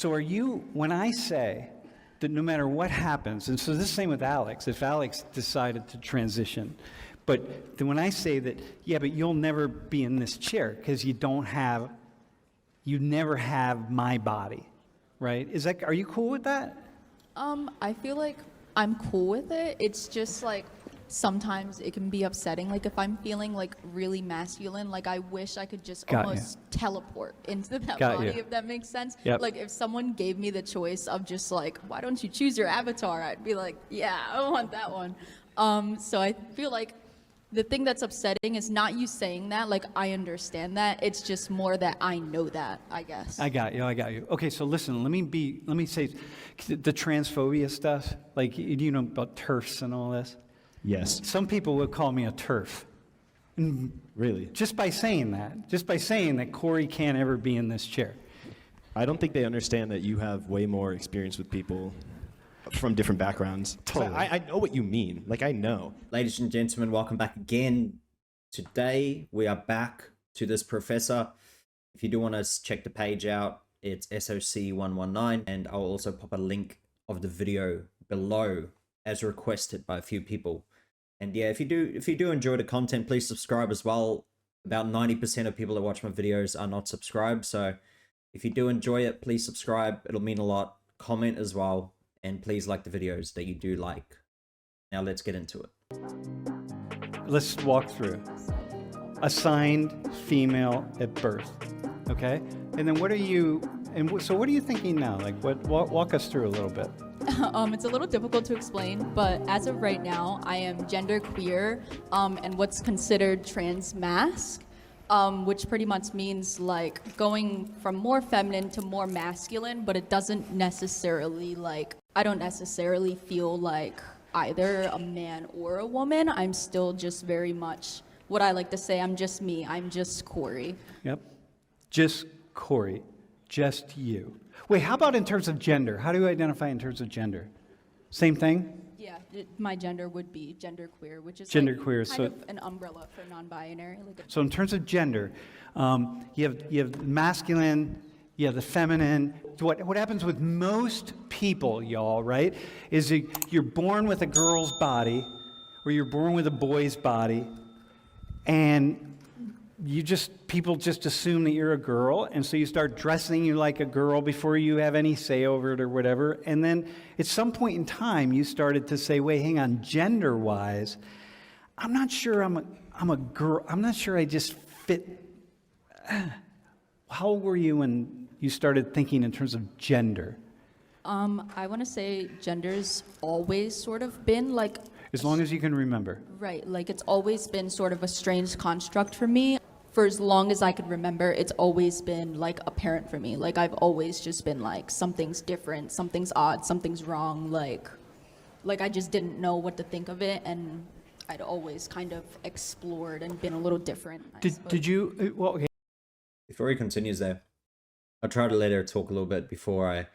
So are you, when I say that no matter what happens, and so this is the same with Alex, if Alex decided to transition, but then when I say that, yeah, but you'll never be in this chair because you never have my body, right? Are you cool with that? I feel like I'm cool with it. It's just like sometimes it can be upsetting. Like if I'm feeling like really masculine, like I wish I could just almost teleport into that body, if that makes sense. Yep. Like if someone gave me the choice of just like, why don't you choose your avatar? I'd be like, yeah, I want that one. So I feel like the thing that's upsetting is not you saying that, like I understand that. It's just more that I know that, I guess. I got you. Okay, so listen, let me say the transphobia stuff, like you know about TERFs and all this? Yes. Some people would call me a TERF. Really? Just by saying that Corey can't ever be in this chair. I don't think they understand that you have way more experience with people from different backgrounds. Totally. I know what you mean. Like, I know. Ladies and gentlemen, welcome back again. Today, we are back to this professor. If you do want to check the page out, it's SOC119, and I'll also pop a link of the video below as requested by a few people. And yeah, if you do enjoy the content, please subscribe as well. About 90% of people that watch my videos are not subscribed, so if you do enjoy it, please subscribe. It'll mean a lot. Comment as well, and please like the videos that you do like. Now let's get into it. Let's walk through. Assigned female at birth, okay? And then what are you thinking now? Like, walk us through a little bit. It's a little difficult to explain, but as of right now, I am gender queer, and what's considered trans masc, which pretty much means like going from more feminine to more masculine, but it doesn't necessarily I don't necessarily feel like either a man or a woman. I'm still just very much what I like to say, I'm just me. I'm just Corey. Yep. Just Corey. Just you. Wait, how about in terms of gender? How do you identify in terms of gender? Same thing? Yeah, my gender would be genderqueer, which is genderqueer, kind of an umbrella for non-binary. So in terms of gender, you have masculine, you have the feminine. What happens with most people, y'all, right, is you're born with a girl's body, or you're born with a boy's body, and people just assume that you're a girl, and so you start dressing you like a girl before you have any say over it or whatever. And then at some point in time, you started to say, wait, hang on, gender-wise, I'm not sure I'm a girl. I'm not sure I just fit. How old were you when you started thinking in terms of gender? I want to say gender's always sort of been like... As long as you can remember. Right, like it's always been sort of a strange construct for me. For as long as I could remember, it's always been like apparent for me. Like I've always just been like, something's different, something's odd, something's wrong. Like I just didn't know what to think of it, and I'd always kind of explored and been a little different. Did you? Well, okay. Before he continues there, I'll try to let her talk a little bit before I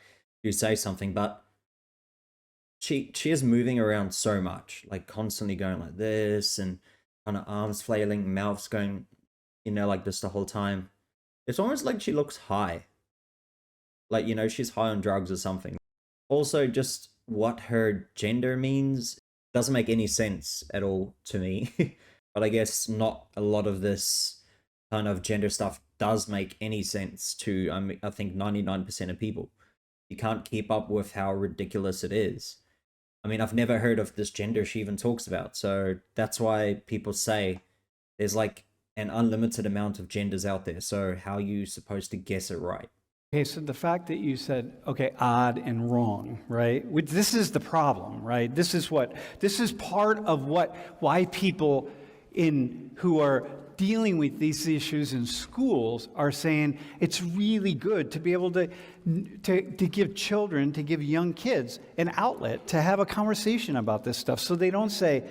do say something, but she is moving around so much, like constantly going like this and kind of arms flailing, mouths going, you know, like this the whole time. It's almost like she looks high. Like, you know, she's high on drugs or something. Also, just what her gender means doesn't make any sense at all to me. But I guess not a lot of this kind of gender stuff does make any sense to, I think, 99% of people. You can't keep up with how ridiculous it is. I mean, I've never heard of this gender she even talks about. So that's why people say there's like an unlimited amount of genders out there. So how are you supposed to guess it right? Okay, so the fact that you said, okay, odd and wrong, right? This is the problem, right? This is part of why people who are dealing with these issues in schools are saying it's really good to be able to give children, to give young kids an outlet to have a conversation about this stuff, so they don't say,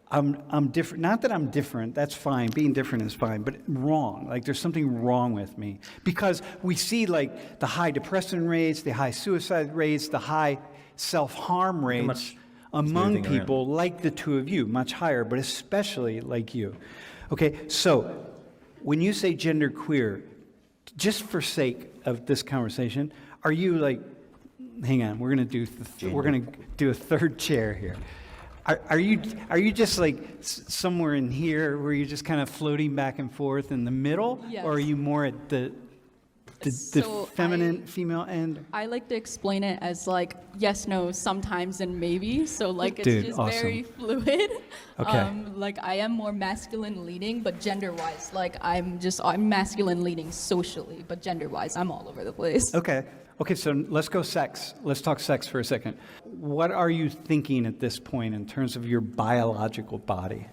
I'm different. Not that I'm different, that's fine, being different is fine, but wrong, like there's something wrong with me. Because we see like the high depression rates, the high suicide rates, the high self-harm rates among people like the two of you, much higher, but especially like you. Okay, so when you say genderqueer, just for sake of this conversation, Are you like, hang on, we're gonna do a third chair here. Are you just like somewhere in here where you're just kind of floating back and forth in the middle? Yes. Or are you more at the So feminine, female end? I like to explain it as like yes, no, sometimes, and maybe. So like it's Dude, just awesome. very fluid. Okay. Like I am more masculine leaning, but gender wise, like I'm masculine leaning socially, but gender wise, I'm all over the place. Okay. Okay, so let's go sex. Let's talk sex for a second. What are you thinking at this point in terms of your biological body?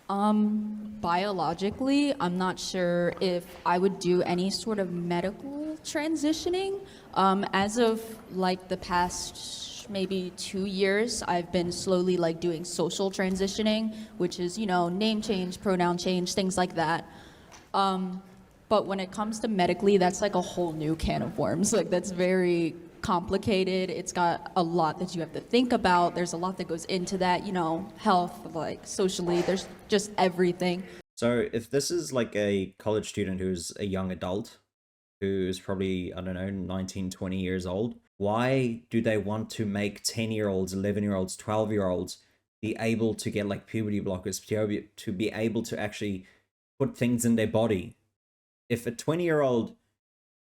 Biologically, I'm not sure if I would do any sort of medical transitioning. As of like the past maybe 2 years, I've been slowly like doing social transitioning, which is, you know, name change, pronoun change, things like that. But when it comes to medically, that's like a whole new can of worms. Like that's very complicated. It's got a lot that you have to think about. There's a lot that goes into that, you know, health, like socially, there's just everything. So if this is like a college student who's a young adult, who's probably, I don't know, 19, 20 years old, why do they want to make 10-year-olds, 11-year-olds, 12-year-olds be able to get like puberty blockers, to be able to actually put things in their body? If a 20-year-old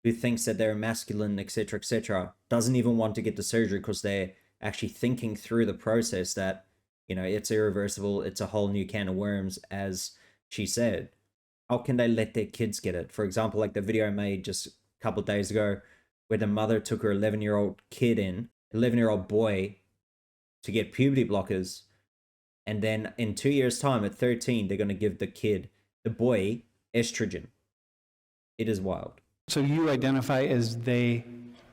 who thinks that they're masculine, etc., doesn't even want to get the surgery because they're actually thinking through the process that, you know, it's irreversible, it's a whole new can of worms, as she said, how can they let their kids get it? For example, like the video I made just a couple of days ago where the mother took her 11-year-old kid in, 11-year-old boy, to get puberty blockers, and then in 2 years' time, at 13, they're going to give the boy, estrogen. It is wild. So you identify as they,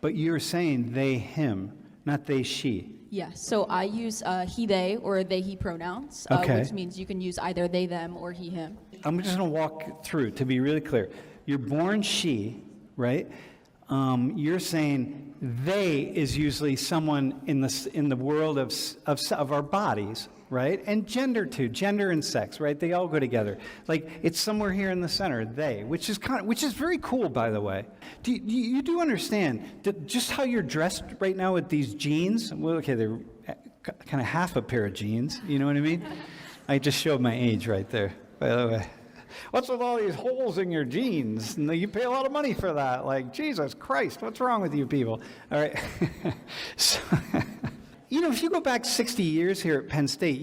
but you're saying they, him, not they, she. Yeah, so I use he, they, or they, he pronouns, Okay. which means you can use either they, them, or he, him. I'm just going to walk through to be really clear. You're born she, right? You're saying they is usually someone in the world of our bodies, right? And gender too, gender and sex, right? They all go together. Like it's somewhere here in the center, they, which is very cool, by the way. You do understand that just how you're dressed right now with these jeans? Well, okay, they're kind of half a pair of jeans. You know what I mean? I just showed my age right there, by the way. What's with all these holes in your jeans? And you pay a lot of money for that. Like, Jesus Christ, what's wrong with you people? All right. So, you know, if you go back 60 years here at Penn State,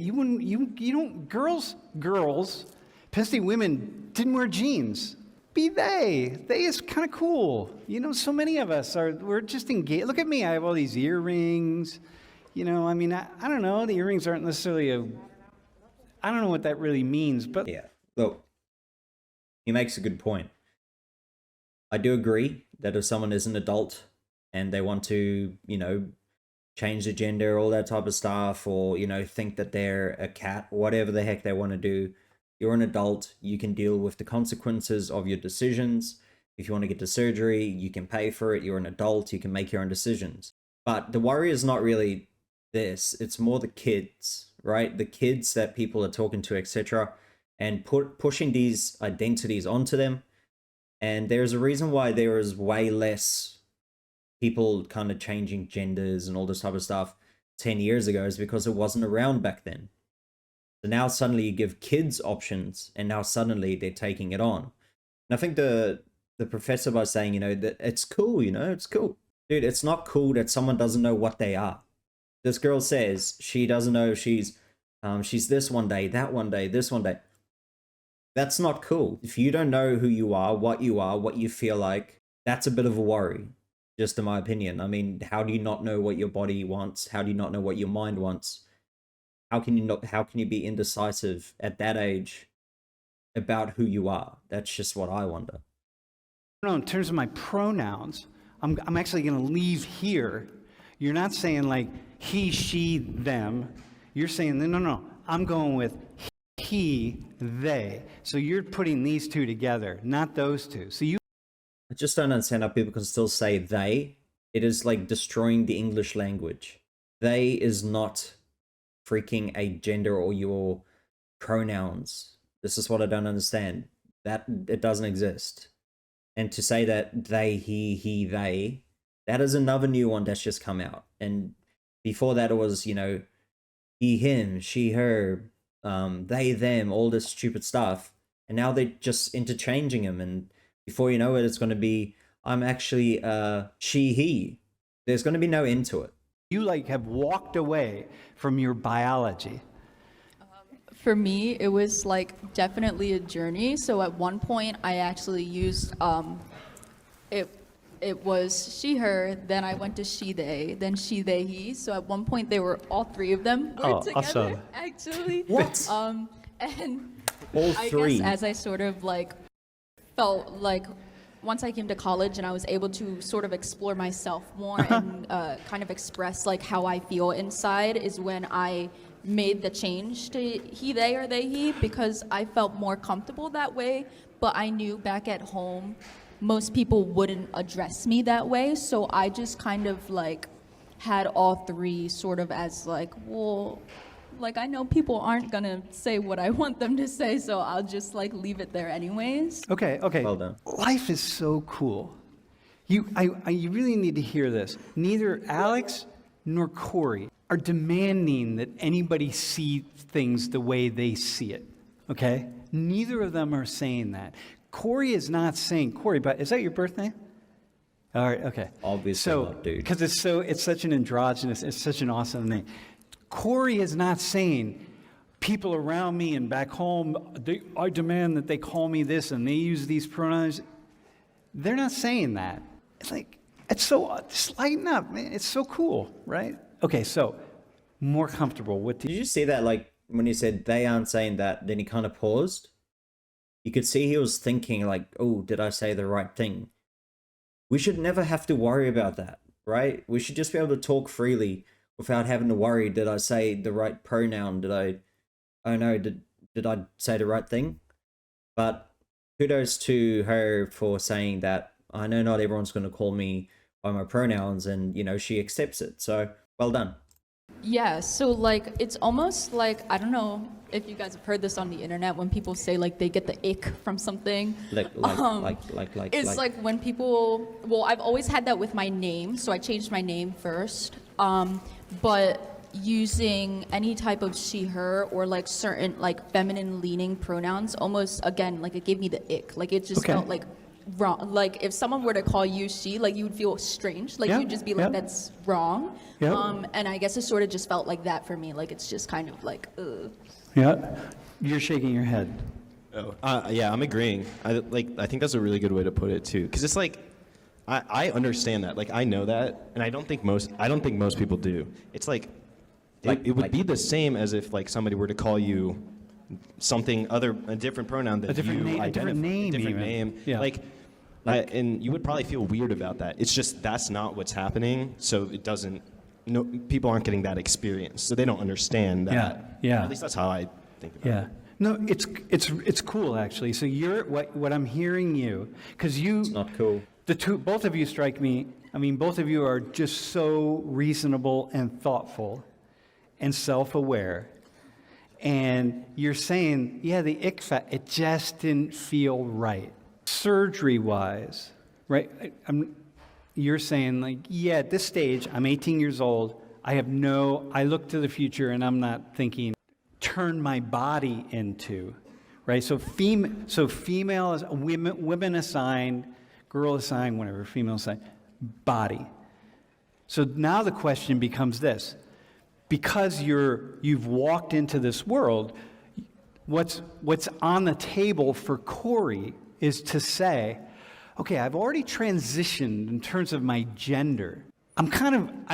girls, Penn State women didn't wear jeans. They is kind of cool. You know, so many of us we're just engaged. Look at me, I have all these earrings. You know, I mean, I don't know, the earrings aren't necessarily I don't know what that really means, but. Yeah, look, he makes a good point. I do agree that if someone is an adult and they want to, you know, change the gender, all that type of stuff, or, you know, think that they're a cat, whatever the heck they want to do, you're an adult, you can deal with the consequences of your decisions. If you want to get the surgery, you can pay for it, you're an adult, you can make your own decisions. But the worry is not really this, it's more the kids, right? The kids that people are talking to, etc., and pushing these identities onto them. And there's a reason why there is way less people kind of changing genders and all this type of stuff 10 years ago, is because it wasn't around back then. So now suddenly you give kids options, and now suddenly they're taking it on. And I think the professor was saying, you know, that it's cool, you know, it's cool. Dude, it's not cool that someone doesn't know what they are. This girl says she doesn't know she's this one day, that one day, this one day. That's not cool. If you don't know who you are, what you feel like, that's a bit of a worry, just in my opinion. I mean, how do you not know what your body wants? How do you not know what your mind wants? How can you be indecisive at that age about who you are? That's just what I wonder. No, in terms of my pronouns, I'm actually going to leave here. You're not saying like he, she, them. You're saying, no, I'm going with he, they. So you're putting these two together, not those two. So I just don't understand how people can still say they. It is like destroying the English language. They is not freaking a gender or your pronouns. This is what I don't understand. That it doesn't exist. And to say that they, he, they, That is another new one that's just come out. And before that, it was, you know, he, him, she, her, they, them, all this stupid stuff. And now they're just interchanging them. And before you know it, it's going to be, I'm actually she, he. There's going to be no end to it. You like have walked away from your biology. For me, it was like definitely a journey. So at one point, I actually used it was she, her. Then I went to she, they. Then she, they, he. So at one point, they were all three of them were together. Awesome. Actually, What? And All I three. guess as I sort of like felt like once I came to college and I was able to sort of explore myself more and kind of express like how I feel inside is when I made the change to he, they, or they, he, because I felt more comfortable that way. But I knew back at home, most people wouldn't address me that way. So I just kind of like had all three sort of as like, well, like I know people aren't gonna say what I want them to say, so I'll just like leave it there anyways. Okay. Well done. Life is so cool. You really need to hear this. Neither Alex nor Corey are demanding that anybody see things the way they see it. Okay? Neither of them are saying that. Corey is not saying, Corey, but is that your birthday? All right, okay. Obviously not, dude. Because it's such an androgynous, it's such an awesome name. Corey is not saying, people around me and back home, I demand that they call me this and they use these pronouns. They're not saying that. It's like, it's so, just lighten up, man. It's so cool, right? Okay, so more comfortable with Did you see that, like, when he said they aren't saying that, then he kind of paused? You could see he was thinking, like, oh, did I say the right thing? We should never have to worry about that, right? We should just be able to talk freely without having to worry, did I say the right pronoun? Did I say the right thing? But kudos to her for saying that. I know not everyone's going to call me by my pronouns, and, you know, she accepts it. So, well done. Yeah, so like it's almost like I don't know if you guys have heard this on the internet when people say like they get the ick from something. Like, It's like when people, well, I've always had that with my name, so I changed my name first. But using any type of she, her, or like certain like feminine leaning pronouns, almost again, like it gave me the ick. Like it just Okay. felt like wrong. Like if someone were to call you she, like you would feel strange. Like Yeah, you'd just be like, yeah. that's wrong. Yeah. And I guess it sort of just felt like that for me. Like it's just kind of like, ugh. Yeah, you're shaking your head. Oh, yeah, I'm agreeing. I think that's a really good way to put it too, because it's like, I understand that. Like I know that, and I don't think most people do. It's like, it would be the same as if like somebody were to call you something a different pronoun that A different you name- a different identify- name a different even. name. Yeah. And you would probably feel weird about that. It's just that's not what's happening. So it doesn't. No, people aren't getting that experience, so they don't understand that. Yeah. At least that's how I think about it. Yeah. No, it's cool actually. So you're what I'm hearing you, because you, not cool. both of you strike me. I mean, both of you are just so reasonable and thoughtful, and self-aware. And you're saying, yeah, the ick it just didn't feel right, surgery-wise, right? You're saying like, yeah, at this stage, I'm 18 years old. I look to the future, and I'm not thinking, turn my body into, right? So female is women assigned, girl assigned, whatever, female assigned, body. So now the question becomes this: because you've walked into this world, what's on the table for Corey is to say, okay, I've already transitioned in terms of my gender. I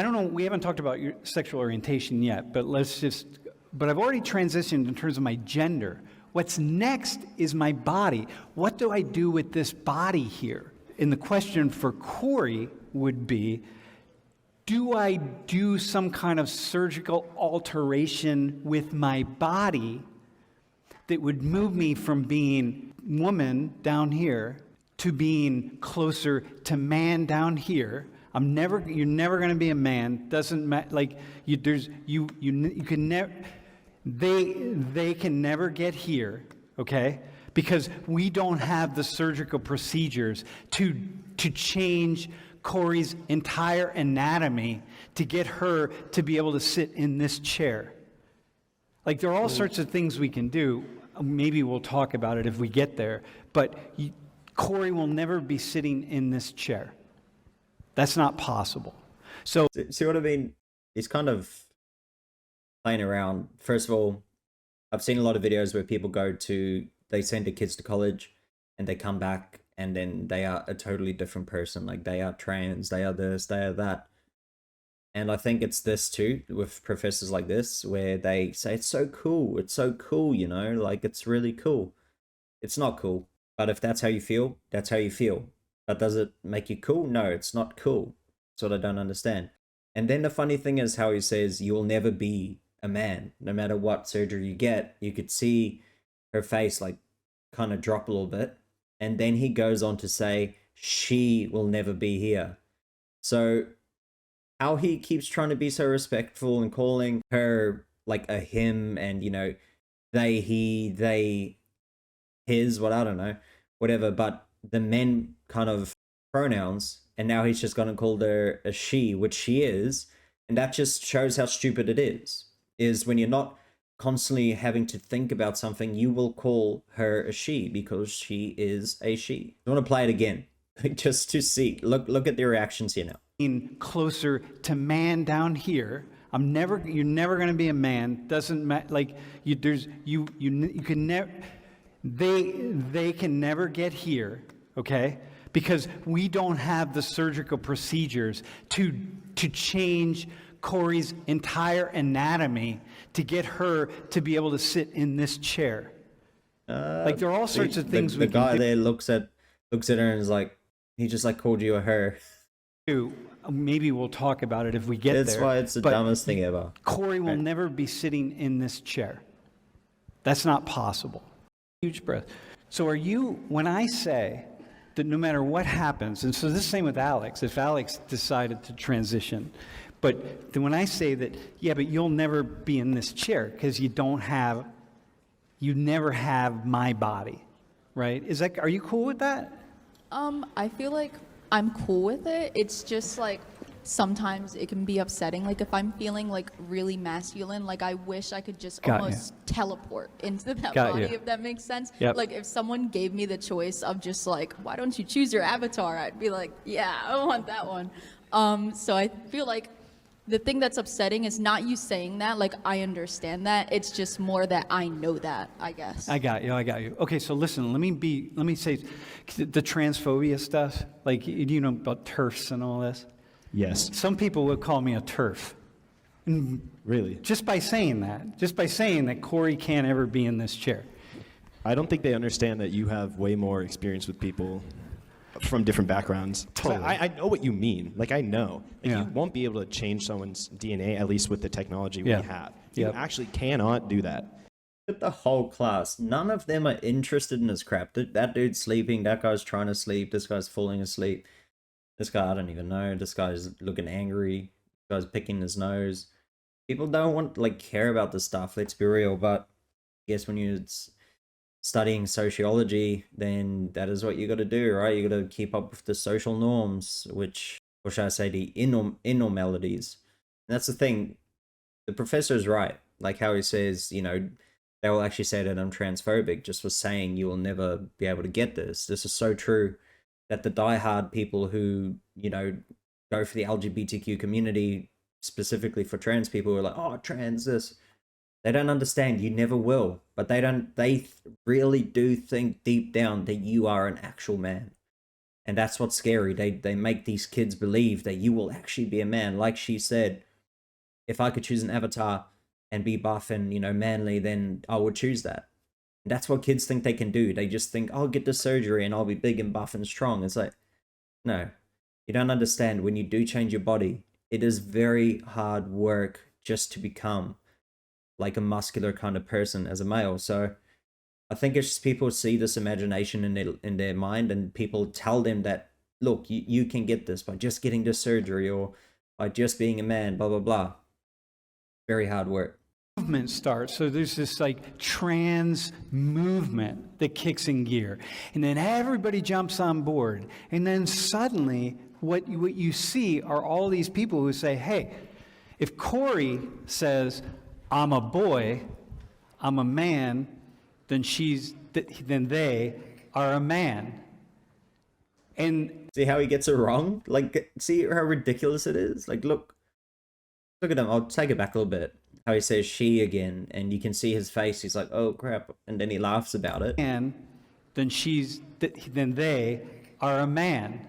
don't know, we haven't talked about your sexual orientation yet, but I've already transitioned in terms of my gender. What's next is my body. What do I do with this body here? And the question for Corey would be, do I do some kind of surgical alteration with my body that would move me from being woman down here to being closer to man down here? You're never going to be a man. Doesn't matter. Like you can never. They can never get here. Okay, because we don't have the surgical procedures to change Corey's entire anatomy to get her to be able to sit in this chair. Like, there are all sorts of things we can do. Maybe we'll talk about it if we get there. But Corey will never be sitting in this chair. That's not possible. So, See what I mean? He's kind of playing around. First of all, I've seen a lot of videos where people they send their kids to college and they come back and then they are a totally different person. Like, they are trans, they are this, they are that. And I think it's this too, with professors like this, where they say, it's so cool, you know, like, it's really cool. It's not cool. But if that's how you feel, that's how you feel. But does it make you cool? No, it's not cool. That's what I don't understand. And then the funny thing is how he says, you'll never be a man, no matter what surgery you get. You could see her face like kind of drop a little bit. And then he goes on to say, she will never be here. So how he keeps trying to be so respectful and calling her like a him and, you know, they, he, they, his, what, I don't know, whatever, but the men kind of pronouns, and now he's just going to call her a she, which she is, and that just shows how stupid it is when you're not constantly having to think about something, you will call her a she because she is a she. I want to play it again, just to see, look at the reactions here now. closer to man down here. You're never going to be a man. Doesn't matter. Like, you can never. They can never get here. Okay, because we don't have the surgical procedures to change Corey's entire anatomy to get her to be able to sit in this chair. Like, there are all sorts of things the guy there looks at her and is like, he just like called you a her. Maybe we'll talk about it if we get there. That's why it's the dumbest thing ever. Corey will never be sitting in this chair. That's not possible. Huge breath. So when I say that no matter what happens, and so this is the same with Alex, if Alex decided to transition, but then when I say that, yeah, but you'll never be in this chair because you never have my body, right? Are you cool with that? I feel like I'm cool with it. It's just like sometimes it can be upsetting. Like, if I'm feeling like really masculine, like, I wish I could just almost teleport into that body, if that makes sense. Yep. Like, if someone gave me the choice of just like, why don't you choose your avatar? I'd be like, yeah, I want that one. So I feel like the thing that's upsetting is not you saying that. Like, I understand that. It's just more that I know that, I guess. I got you. Okay, so listen, let me say the transphobia stuff, like, you know about TERFs and all this? Yes. Some people would call me a TERF. Really? Just by saying that Corey can't ever be in this chair. I don't think they understand that you have way more experience with people from different backgrounds. Totally. I know what you mean. Like, I know. Like, Yeah. you won't be able to change someone's DNA, at least with the technology we Yeah. have. You Yep. actually cannot do that. But the whole class, none of them are interested in this crap. That dude's sleeping, that guy's trying to sleep, this guy's falling asleep. This guy, I don't even know. This guy's looking angry. This guy's picking his nose. People don't care about this stuff, let's be real. But I guess when you're studying sociology, then that is what you got to do, right? You got to keep up with the social norms, or should I say the innormalities. And that's the thing. The professor's right. Like how he says, you know, they will actually say that I'm transphobic just for saying you will never be able to get this. This is so true. That the diehard people who, you know, go for the LGBTQ community, specifically for trans people, who are like, oh, trans this. They don't understand. You never will. But they really do think deep down that you are an actual man. And that's what's scary. They make these kids believe that you will actually be a man. Like she said, if I could choose an avatar and be buff and, you know, manly, then I would choose that. That's what kids think they can do. They just think, I'll get the surgery and I'll be big and buff and strong. It's like, no, you don't understand. When you do change your body, it is very hard work just to become like a muscular kind of person as a male. So I think it's just people see this imagination in their mind, and people tell them that, look, you can get this by just getting the surgery or by just being a man, blah, blah, blah. Very hard work. Movement starts. So there's this like trans movement that kicks in gear, and then everybody jumps on board, and then suddenly what you see are all these people who say, hey, if Corey says, I'm a boy, I'm a man, then then they are a man. And See how he gets it wrong? Like, see how ridiculous it is? Like, look at him. I'll take it back a little bit. How he says she again, and you can see his face. He's like, oh crap. And then he laughs about it. then then they are a man.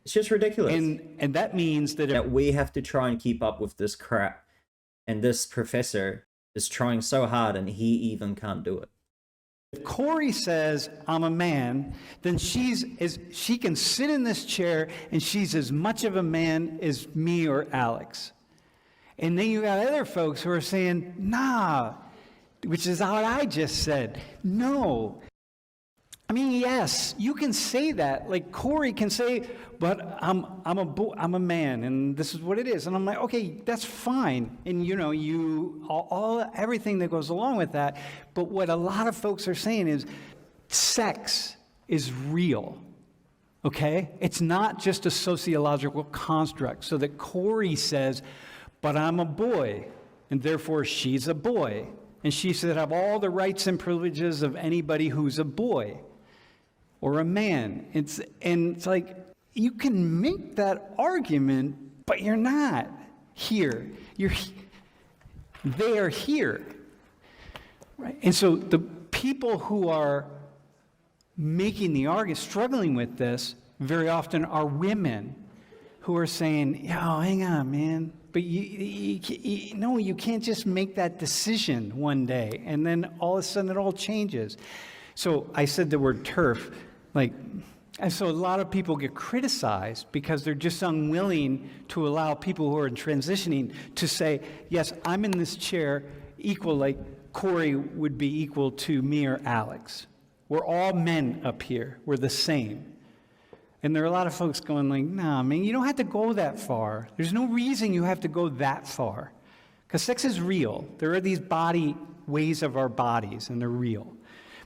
It's just ridiculous. And that means that We have to try and keep up with this crap. And this professor is trying so hard, and he even can't do it. if Corey says, I'm a man, then she can sit in this chair and she's as much of a man as me or Alex. And then you got other folks who are saying, nah, which is what I just said. No. I mean, yes, you can say that. Like Corey can say, but I'm a man, and this is what it is. And I'm like, okay, that's fine. And everything that goes along with that. But what a lot of folks are saying is, sex is real. Okay? It's not just a sociological construct. So that Corey says, but I'm a boy, and therefore she's a boy. And she should have all the rights and privileges of anybody who's a boy or a man. It's like, you can make that argument, but you're not here. They are here. Right? And so the people who are making the argument, struggling with this, very often are women who are saying, oh, hang on, man. But you can't just make that decision one day, and then all of a sudden it all changes. So I said the word turf, and so a lot of people get criticized because they're just unwilling to allow people who are transitioning to say, yes, I'm in this chair equal, like Corey would be equal to me or Alex. We're all men up here. We're the same. And there are a lot of folks going like, nah, man, you don't have to go that far. There's no reason you have to go that far. Because sex is real. There are these ways of our bodies, and they're real.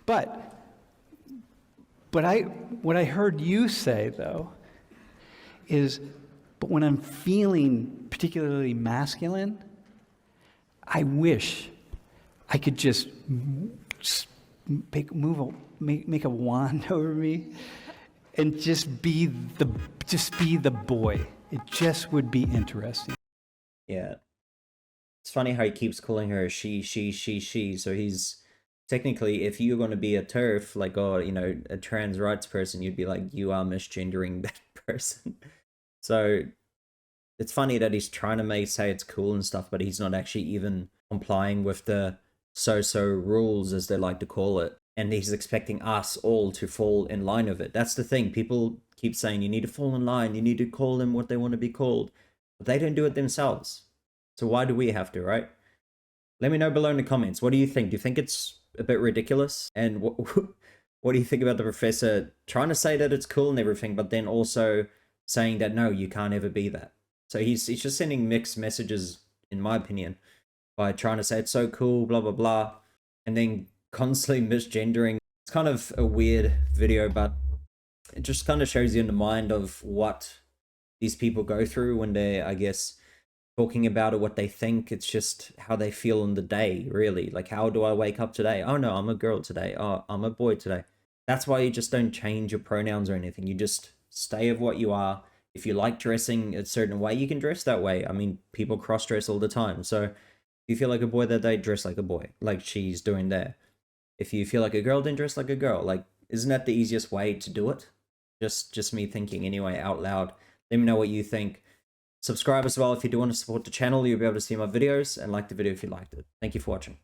But what I heard you say, though, is, but when I'm feeling particularly masculine, I wish I could just make a wand over me and just be the boy. It just would be interesting. Yeah. It's funny how he keeps calling her she. So he's technically, if you're going to be a TERF, like, or, a trans rights person, you'd be like, you are misgendering that person. So it's funny that he's trying to say it's cool and stuff, but he's not actually even complying with the so-so rules, as they like to call it. And he's expecting us all to fall in line with it. That's the thing. People keep saying, you need to fall in line. You need to call them what they want to be called. But they don't do it themselves. So why do we have to, right? Let me know below in the comments. What do you think? Do you think it's a bit ridiculous? And what do you think about the professor trying to say that it's cool and everything, but then also saying that, no, you can't ever be that? So he's just sending mixed messages, in my opinion, by trying to say it's so cool, blah, blah, blah, and then constantly misgendering. It's kind of a weird video, but it just kind of shows you in the mind of what these people go through when they're, I guess, talking about it, what they think. It's just how they feel in the day, really. Like, how do I wake up today? Oh no, I'm a girl today. Oh, I'm a boy today. That's why you just don't change your pronouns or anything. You just stay of what you are. If you like dressing a certain way, you can dress that way. I mean, people cross-dress all the time. So if you feel like a boy that day, dress like a boy, like she's doing there. If you feel like a girl, then dress like a girl. Like, isn't that the easiest way to do it? Just me thinking anyway, out loud. Let me know what you think. Subscribe as well if you do want to support the channel. You'll be able to see my videos, and like the video if you liked it. Thank you for watching.